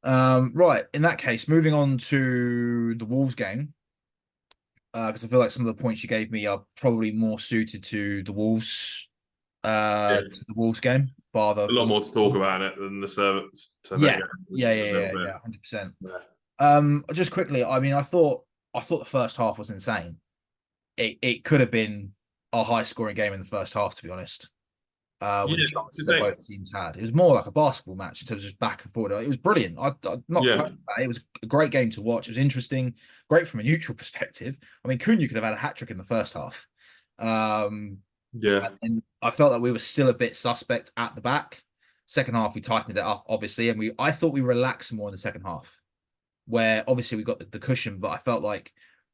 Right. In that case, moving on to the Wolves game, because I feel like some of the points you gave me are probably more suited Yeah, to the Wolves game, bar a lot the more to talk about it than the Servette yeah, game. It was just a little bit. 100%. Yeah, Just quickly, I mean, I thought the first half was insane. It could have been a high scoring game in the first half, to be honest. With the yeah. chances that Today, both teams had, it was more like a basketball match in terms of just back and forward. It was brilliant. I'm not yeah, complaining about it. It was a great game to watch. It was interesting, great from a neutral perspective. I mean, Cunha could have had a hat trick in the first half. Um, yeah, and I felt that we were still a bit suspect at the back. Second half, we tightened it up, obviously, and I thought we relaxed more in the second half, where obviously we got the cushion, but I felt like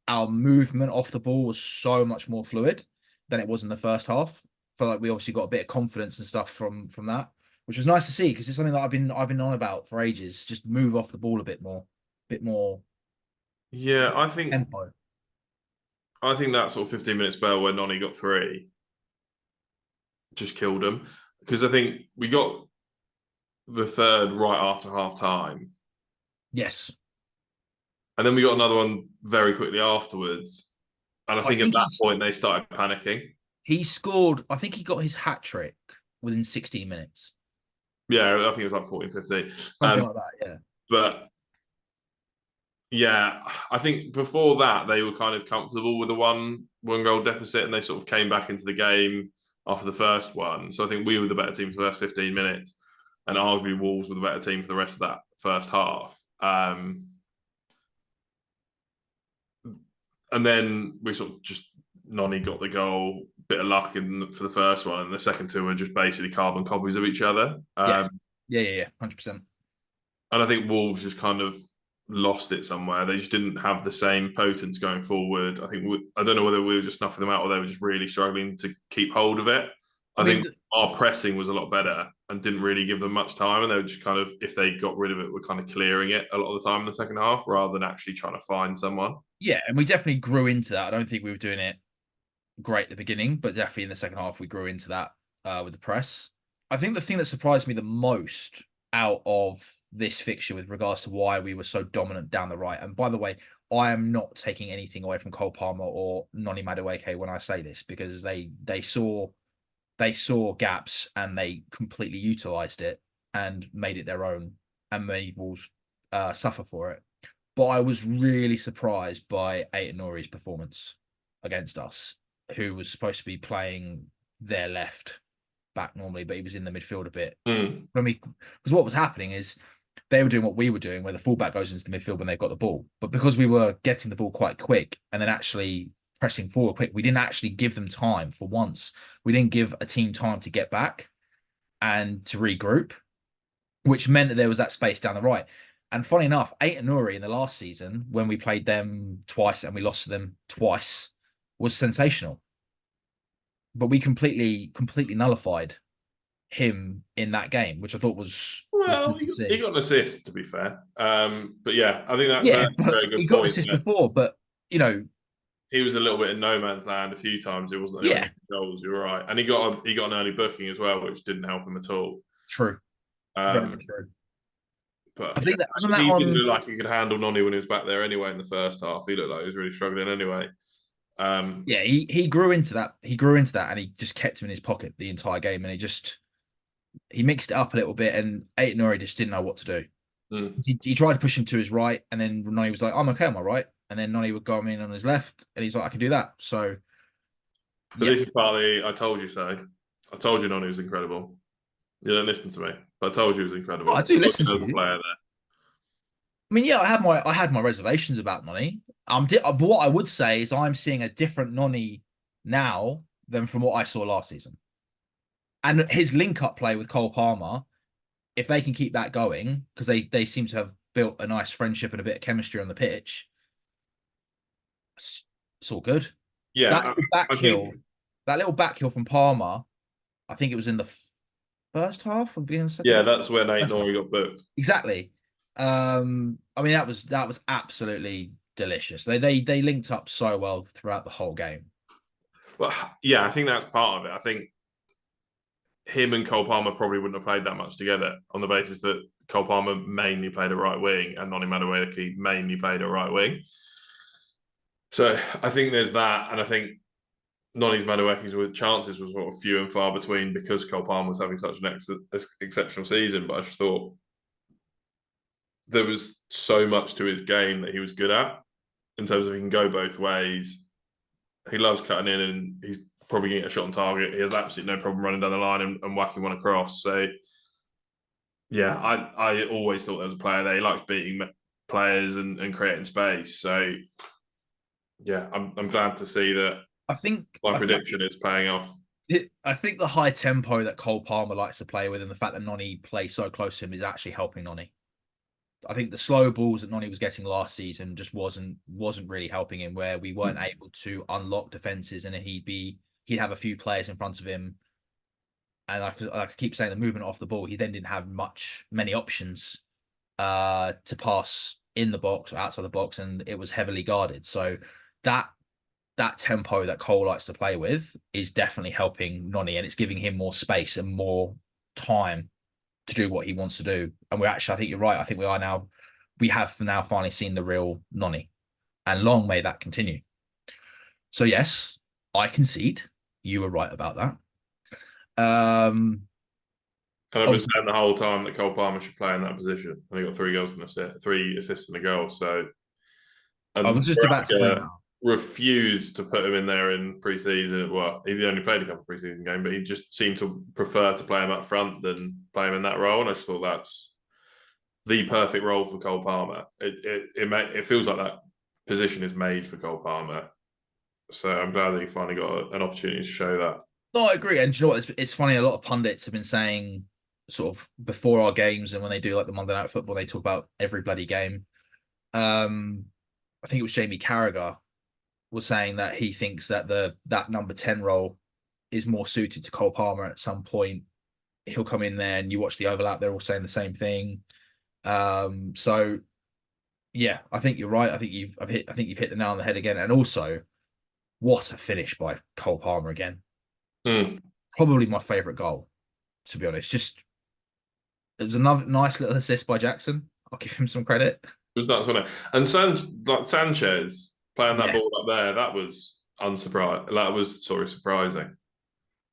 our movement off the ball was so much more fluid than it was in the first half. I felt like we obviously got a bit of confidence and stuff from that, which was nice to see because it's something that I've been on about for ages. Just move off the ball a bit more yeah. tempo. I think that sort of 15 minute spell where Noni got three just killed him because I think we got the third right after half time, Yes, and then we got another one very quickly afterwards. And I I think at think that point they started panicking. he scored. I think he got his hat trick within 16 minutes, Yeah, I think it was like 14, 15. something like that. Yeah, But yeah, I think before that they were kind of comfortable with the one goal deficit, and they sort of came back into the game after the first one. So I think we were the better team for the first 15 minutes, and arguably Wolves were the better team for the rest of that first half. And then we sort of just Noni got the goal, bit of luck for the first one, and the second two were just basically carbon copies of each other. yeah, yeah, 100%. And I think Wolves just kind of lost it somewhere. They just didn't have the same potence going forward. I don't know whether we were just snuffing them out or they were just really struggling to keep hold of it. I I mean, think our pressing was a lot better and didn't really give them much time. And they were just kind of, if they got rid of it, were kind of clearing it a lot of the time in the second half rather than actually trying to find someone. yeah, and we definitely grew into that. I don't think we were doing it great at the beginning, but definitely in the second half we grew into that with the press. I think the thing that surprised me the most out of this fixture with regards to why we were so dominant down the right, and by the way, I am not taking anything away from Cole Palmer or Noni Madueke when I say this because they saw gaps and they completely utilized it and made it their own and made Wolves suffer for it. But I was really surprised by Nori's performance against us, who was supposed to be playing their left back normally, but he was in the midfield a bit. Mm. Because what was happening is they were doing what we were doing, where the fullback goes into the midfield when they've got the ball. But because we were getting the ball quite quick and then actually pressing forward quick, we didn't actually give them time for once. We didn't give a team time to get back and to regroup, which meant that there was that space down the right. And funny enough, Nori in the last season, when we played them twice and we lost to them twice, was sensational. But we completely nullified him in that game, which I thought was Well, good to he see. got an assist, to be fair. But yeah, I think Yeah, that's a but very he good got point. assists before, but you know, He was a little bit in no man's land a few times. It wasn't the only yeah, goals. You're right, and he got an early booking as well, which didn't help him at all. true, very Um, much true. I but yeah, think that wasn't that he didn't on. look like he could handle Noni when he was back there anyway. In the first half, he looked like he was really struggling anyway. Um, Yeah, he grew into that. He grew into that, and he just kept him in his pocket the entire game, and he mixed it up a little bit, and Nori just didn't know what to do. mm. He tried to push him to his right, and then Noni was like, "I'm okay on my right," and then Noni would go in on his left, and he's like, "I can do that." So But yeah, this is partly I told you so. I told you Noni was incredible. You don't listen to me, but I told you he was oh, I incredible. do I told listen you to there was a you. player there. I mean, yeah, I had my reservations about Noni. But what I would say is I'm seeing a different Noni now than from what I saw last season, and his link up play with Cole Palmer, if they can keep that going, because they seem to have built a nice friendship and a bit of chemistry on the pitch, it's all good. That Yeah, little back I think heel, that little back heel from Palmer, I think it was in the first half or beginning of the second yeah, half. that's when Nate First half. Nori got booked. Exactly. I mean that was absolutely delicious. They linked up so well throughout the whole game. Well, yeah, I think that's part of it. I think him and Cole Palmer probably wouldn't have played that much together on the basis that Cole Palmer mainly played a right wing and Noni Madueke mainly played a right wing. So I think there's that, and I think Noni's Madueke's with chances was sort of few and far between because Cole Palmer was having such an exceptional season. But I just thought there was so much to his game that he was good at in terms of he can go both ways. He loves cutting in, and he's probably getting a shot on target. He has absolutely no problem running down the line and whacking one across. So yeah, I always thought there was a player there. He likes beating players and creating space. So yeah, I'm glad to see that I think my prediction is paying off. I think the high tempo that Cole Palmer likes to play with, and the fact that Noni plays so close to him, is actually helping Noni. I think the slow balls that Noni was getting last season just wasn't really helping him, where we weren't able to unlock defenses, and he'd have a few players in front of him, and I keep saying the movement off the ball, he then didn't have many options to pass in the box or outside the box, and it was heavily guarded. So that tempo that Cole likes to play with is definitely helping Noni, and it's giving him more space and more time to do what he wants to do. And we're actually, I think you're right. I think we have now finally seen the real Noni, and long may that continue. So yes, I concede. You were right about that. And I've been saying the whole time that Cole Palmer should play in that position. And he got 3 goals and 3 assists and a goal. So, and I was just about to point out, refused to put him in there in pre-season. Well, he's only played a couple of pre-season games, but he just seemed to prefer to play him up front than play him in that role. And I just thought that's the perfect role for Cole Palmer. It feels like that position is made for Cole Palmer. So I'm glad that he finally got an opportunity to show that. No, I agree. And you know what? It's funny. A lot of pundits have been saying, sort of before our games, and when they do like the Monday Night Football, they talk about every bloody game. I think it was Jamie Carragher was saying that he thinks that that number 10 role is more suited to Cole Palmer at some point. He'll come in there, and you watch the overlap, they're all saying the same thing. So yeah, I think you're right. I think you've hit the nail on the head again. And also, what a finish by Cole Palmer again. Probably my favorite goal, to be honest. Just, it was another nice little assist by Jackson. I'll give him some credit. It was nuts, wasn't it? And Sanchez playing that ball up there, that was unsurprising. That was surprising.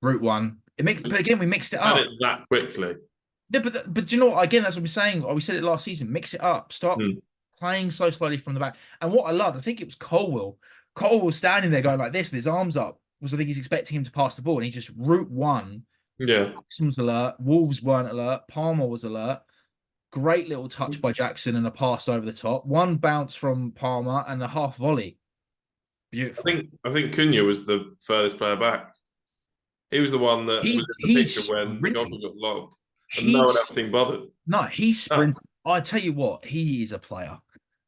Route one. But again, we mixed it up. And it that quickly. Yeah, but do you know what? Again, that's what we're saying. We said it last season. Mix it up. Stop playing so slowly from the back. And what I loved, I think it was Colwell. Colwell was standing there going like this with his arms up. I think he's expecting him to pass the ball, and he just route one. Yeah. Jackson was alert. Wolves weren't alert. Palmer was alert. Great little touch by Jackson and a pass over the top. One bounce from Palmer and a half volley. Beautiful. I think Cunha was the furthest player back. He was the one that was in the picture when the goal got lobbed. And no one else seemed bothered. No, he sprinted. I tell you what, he is a player.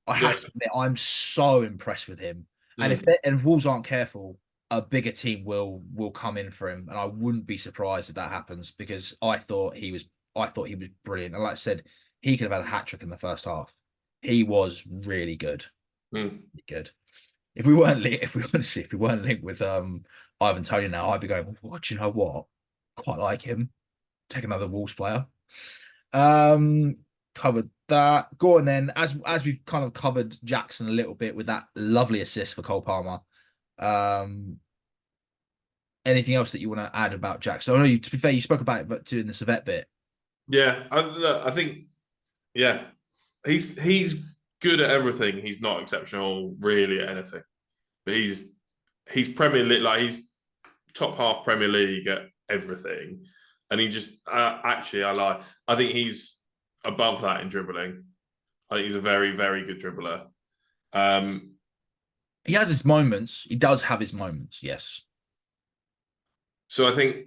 I have to admit, I'm so impressed with him. And if Wolves aren't careful, a bigger team will come in for him. And I wouldn't be surprised if that happens, because I thought he was brilliant. And like I said, he could have had a hat-trick in the first half. He was really good. Really good. If we weren't linked with Ivan Toney now, I'd be going, what, do you know what? Quite like him. Take another Wolves player. Covered that. Go on then. As we've kind of covered Jackson a little bit with that lovely assist for Cole Palmer. Anything else that you want to add about Jackson? I know to be fair, you spoke about it, but in the Servette bit. Yeah, I think, yeah, he's good at everything. He's not exceptional really at anything, but he's Premier League, like he's top half Premier League at everything, and he just actually I lie. I think he's above that in dribbling. I think he's a very, very good dribbler. He has his moments. He does have his moments, yes. So I think,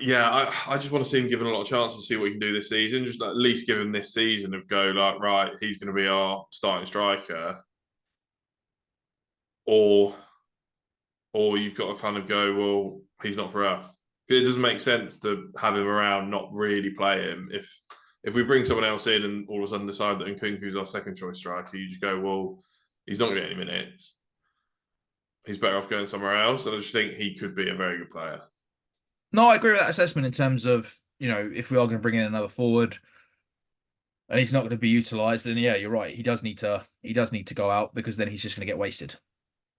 yeah, I just want to see him given a lot of chances to see what he can do this season. Just at least give him this season of go like, right, he's going to be our starting striker. Or you've got to kind of go, well, he's not for us. It doesn't make sense to have him around, not really play him. If we bring someone else in and all of a sudden decide that Nkunku's our second choice striker, you just go, well, he's not going to get any minutes. He's better off going somewhere else. And I just think he could be a very good player. No, I agree with that assessment in terms of, if we are going to bring in another forward, and he's not going to be utilised. And yeah, you're right. He does need to go out because then he's just going to get wasted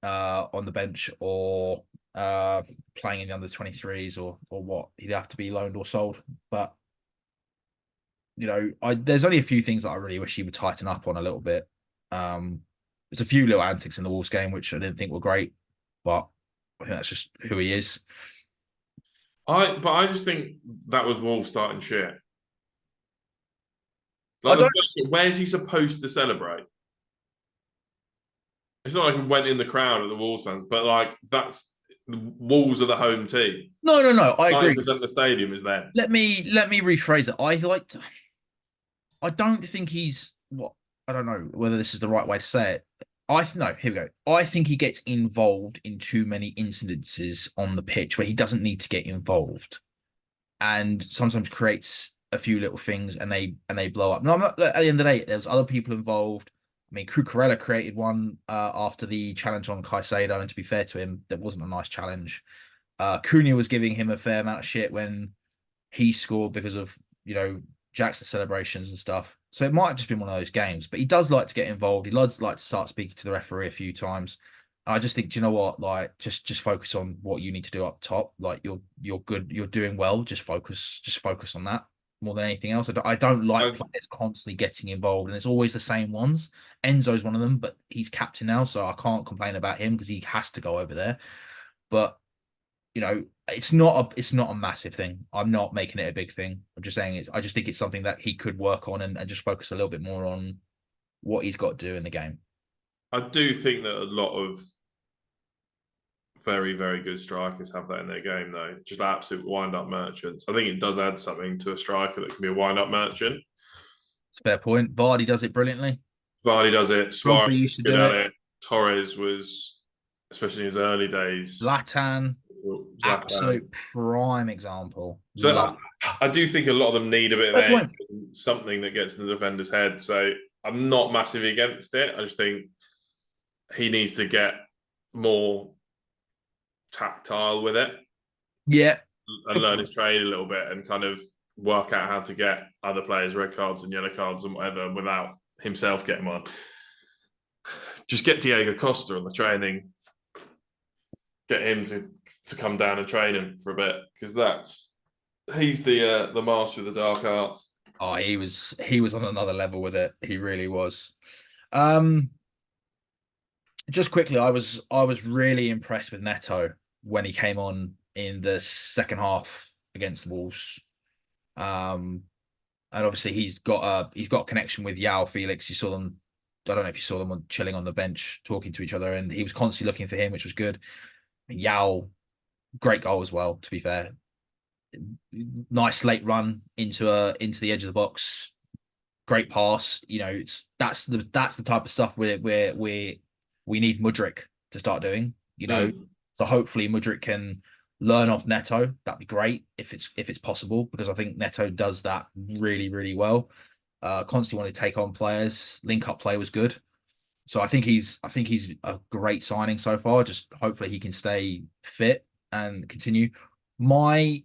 on the bench or playing in the under 23s or what. He'd have to be loaned or sold. But there's only a few things that I really wish he would tighten up on a little bit. There's a few little antics in the Wolves game which I didn't think were great, but I think that's just who he is. I just think that was Wolves starting shit. I Like don't. where's he supposed to celebrate? It's not like he went in the crowd at the Wolves fans, but like that's the Wolves are the home team. No, no, no. I agree. 90% of the stadium is there. Let me rephrase it. I don't think he's what I don't know whether this is the right way to say it. No, here we go. I think he gets involved in too many incidences on the pitch where he doesn't need to get involved, and sometimes creates a few little things and they blow up. No, I'm not. At the end of the day, there was other people involved. I mean, Cucurella created one after the challenge on Caicedo, and to be fair to him, that wasn't a nice challenge. Cunha was giving him a fair amount of shit when he scored because of Jackson celebrations and stuff. So it might have just been one of those games, but he does like to get involved. He does like to start speaking to the referee a few times. And I just think, do you know what? Like, just focus on what you need to do up top. Like, you're good, you're doing well. Just focus on that more than anything else. I don't like I, players constantly getting involved, and it's always the same ones. Enzo's one of them, but he's captain now, so I can't complain about him because he has to go over there. But it's not a massive thing. I'm not making it a big thing. I'm just saying I just think it's something that he could work on and just focus a little bit more on what he's got to do in the game. I do think that a lot of very, very good strikers have that in their game, though. Just absolute wind-up merchants. I think it does add something to a striker that can be a wind-up merchant. It's a fair point. Vardy does it brilliantly. Vardy does it. Suarez Rugby is used to good do at it. it. Torres was, especially in his early days, Zlatan, Zlatan. absolute prime example. So I do think a lot of them need a bit of Fair edge, point. and something that gets in the defender's head. So I'm not massively against it. I just think he needs to get more tactile with it Yeah. and learn his trade a little bit and kind of work out how to get other players red cards and yellow cards and whatever without himself getting one. Just get Diego Costa on the training, get him to come down and train him for a bit because he's the master of the dark arts. Oh, he was on another level with it. He really was. Um, just quickly, I was really impressed with Neto when he came on in the second half against Wolves. And obviously he's got a connection with Yao Felix. You saw them. I don't know if you saw them chilling on the bench talking to each other, and he was constantly looking for him, which was good. Yao, great goal as well. To be fair, nice late run into the edge of the box. Great pass. That's the type of stuff we need Mudryk to start doing. So hopefully Mudryk can learn off Neto. That'd be great if it's possible, because I think Neto does that really, really well. Constantly want to take on players. Link up play was good. So I think he's a great signing so far. Just hopefully he can stay fit and continue. My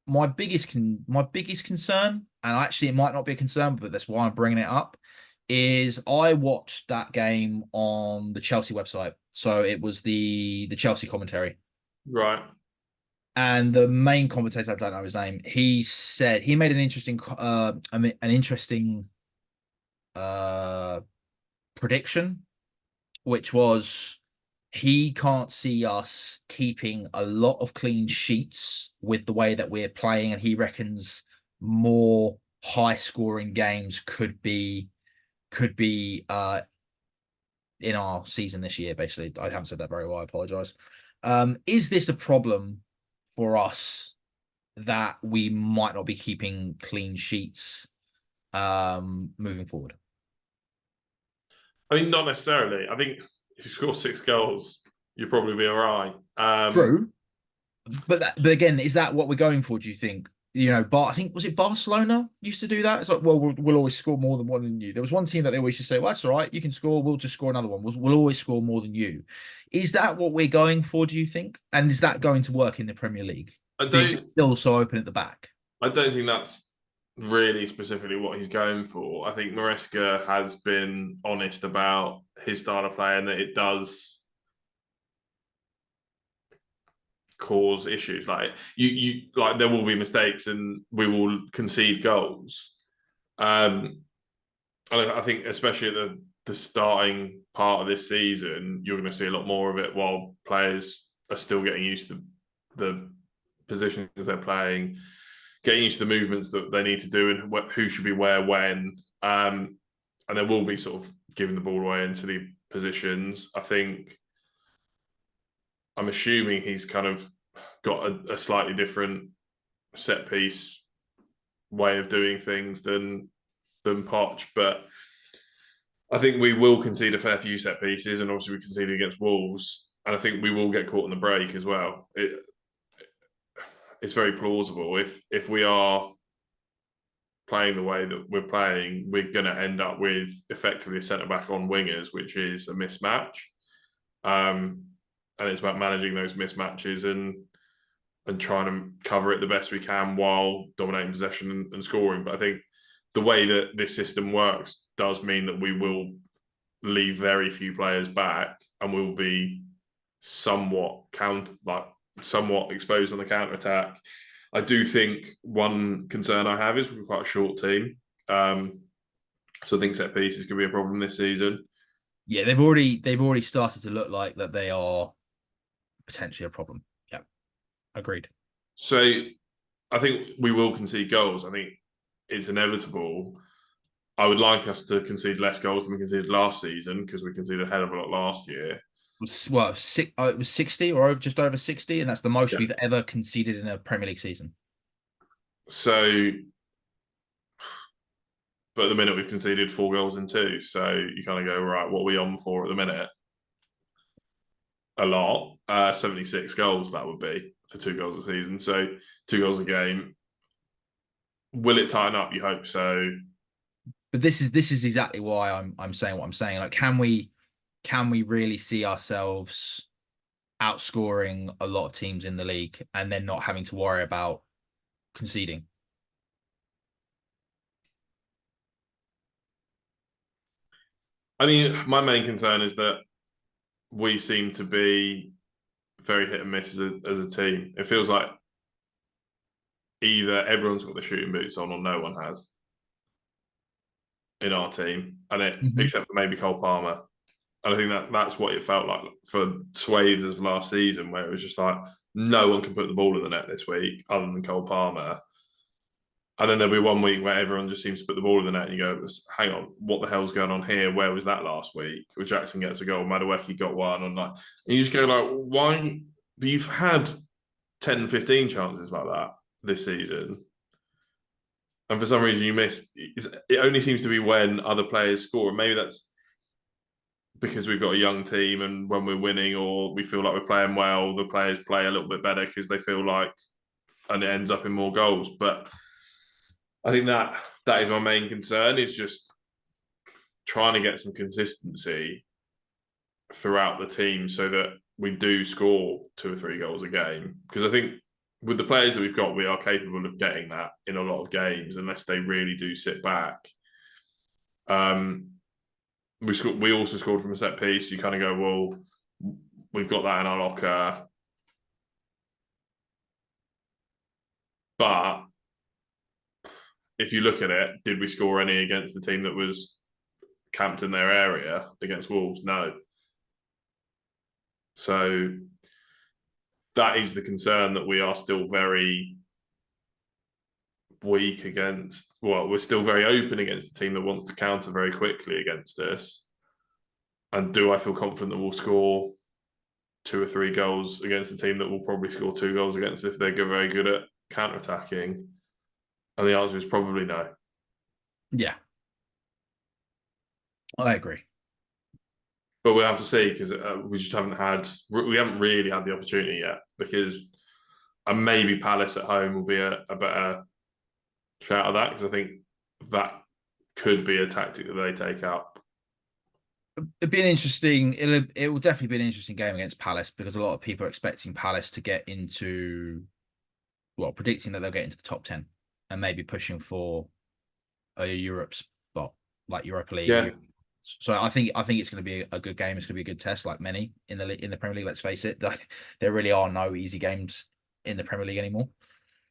my biggest concern, and actually it might not be a concern, but that's why I'm bringing it up, is I watched that game on the Chelsea website. So it was the Chelsea commentary. Right. And the main commentator, I don't know his name, he said he made an interesting uh prediction, which was he can't see us keeping a lot of clean sheets with the way that we're playing, and he reckons more high scoring games could be in our season this year. Basically, I haven't said that very well. I apologize. Is this a problem for us that we might not be keeping clean sheets moving forward? I mean, not necessarily. I think if you score 6 goals, you'll probably be all right. True. But again, is that what we're going for? Do you think? I think was it Barcelona used to do that? It's like, well, we'll always score more than one than you. There was one team that they always used to say, well, that's all right, you can score. We'll just score another one. We'll always score more than you. Is that what we're going for? Do you think? And is that going to work in the Premier League? I Being don't. still so open at the back. I don't think that's really specifically what he's going for. I think Maresca has been honest about his style of play and that it does cause issues. Like you like there will be mistakes and we will concede goals. I think especially at the starting part of this season, you're going to see a lot more of it while players are still getting used to the positions they're playing, getting used to the movements that they need to do and who should be where when. And there will be sort of giving the ball away into the positions. I'm assuming he's kind of got a slightly different set piece way of doing things than Poch, but I think we will concede a fair few set pieces, and obviously we conceded against Wolves, and I think we will get caught in the break as well. It's very plausible if we are playing the way that we're playing, we're going to end up with effectively a centre back on wingers, which is a mismatch. And it's about managing those mismatches and trying to cover it the best we can while dominating possession and scoring. But I think the way that this system works does mean that we will leave very few players back and we'll be somewhat exposed on the counter attack. I do think one concern I have is we're quite a short team. So I think set pieces could be a problem this season. Yeah, they've already started to look like that they are potentially a problem. Yeah, agreed. So I think we will concede goals. I think it's inevitable. I would like us to concede less goals than we conceded last season because we conceded a hell of a lot last year. Well, it was 60 or just over 60, and that's the most we've ever conceded in a Premier League season. So, but at the minute we've conceded 4 goals in 2. So you kind of go, right, what are we on for at the minute? A lot. 76 goals that would be for 2 goals a season. So 2 goals a game. Will it tighten up? You hope so. But this is exactly why I'm saying what I'm saying. Like, can we really see ourselves outscoring a lot of teams in the league and then not having to worry about conceding? I mean, my main concern is that we seem to be very hit and miss as a team. It feels like either everyone's got the shooting boots on or no one has in our team, except for maybe Cole Palmer. And I think that's what it felt like for swathes of last season, where it was just like no one can put the ball in the net this week other than Cole Palmer. And then there'll be one week where everyone just seems to put the ball in the net, and you go, "Hang on, what the hell's going on here? Where was that last week?" Where Jackson gets a goal, Madueke got one, and you just go like, "Why?" But you've had 10, 15 chances like that this season, and for some reason you missed. It only seems to be when other players score, and maybe that's because we've got a young team, and when we're winning or we feel like we're playing well, the players play a little bit better because they feel like, and it ends up in more goals. But I think that is my main concern, is just trying to get some consistency throughout the team so that we do score 2 or 3 goals a game. Because I think with the players that we've got, we are capable of getting that in a lot of games, unless they really do sit back. We also scored from a set piece. You kind of go, well, we've got that in our locker. But if you look at it, did we score any against the team that was camped in their area against Wolves? No. So that is the concern, that we are still very weak against, well, we're still very open against a team that wants to counter very quickly against us. And do I feel confident that we'll score 2 or 3 goals against a team that will probably score 2 goals against if they're very good at counter-attacking? And the answer is probably no. Yeah, I agree. But we'll have to see, because we haven't really had the opportunity yet, because maybe Palace at home will be a better shout of that, because I think that could be a tactic that they take up. It'd be an interesting. It will definitely be an interesting game against Palace, because a lot of people are expecting Palace to get into, well, predicting that they'll get into the top 10 and maybe pushing for a Europe spot, like Europa League. Yeah, So I think it's going to be a good game. It's going to be a good test, like many in the Premier League. Let's face it, like, there really are no easy games in the Premier League anymore.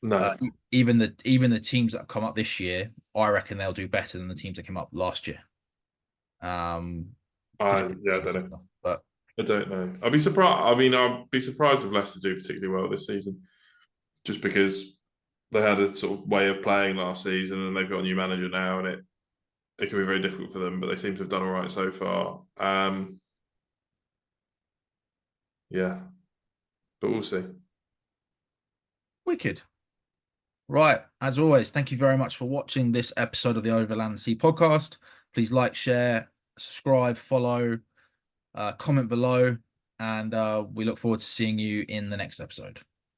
no, Even the teams that have come up this year, I reckon they'll do better than the teams that came up last year. For different I reasons don't and know. stuff. But I don't know. I'd be surprised. I mean, I'd be surprised if Leicester do particularly well this season, just because they had a sort of way of playing last season, and they've got a new manager now, and it can be very difficult for them. But they seem to have done all right so far. Yeah, but we'll see. wicked. Right, as always, thank you very much for watching this episode of the Overland Sea podcast. Please like, share, subscribe, follow, comment below, and we look forward to seeing you in the next episode.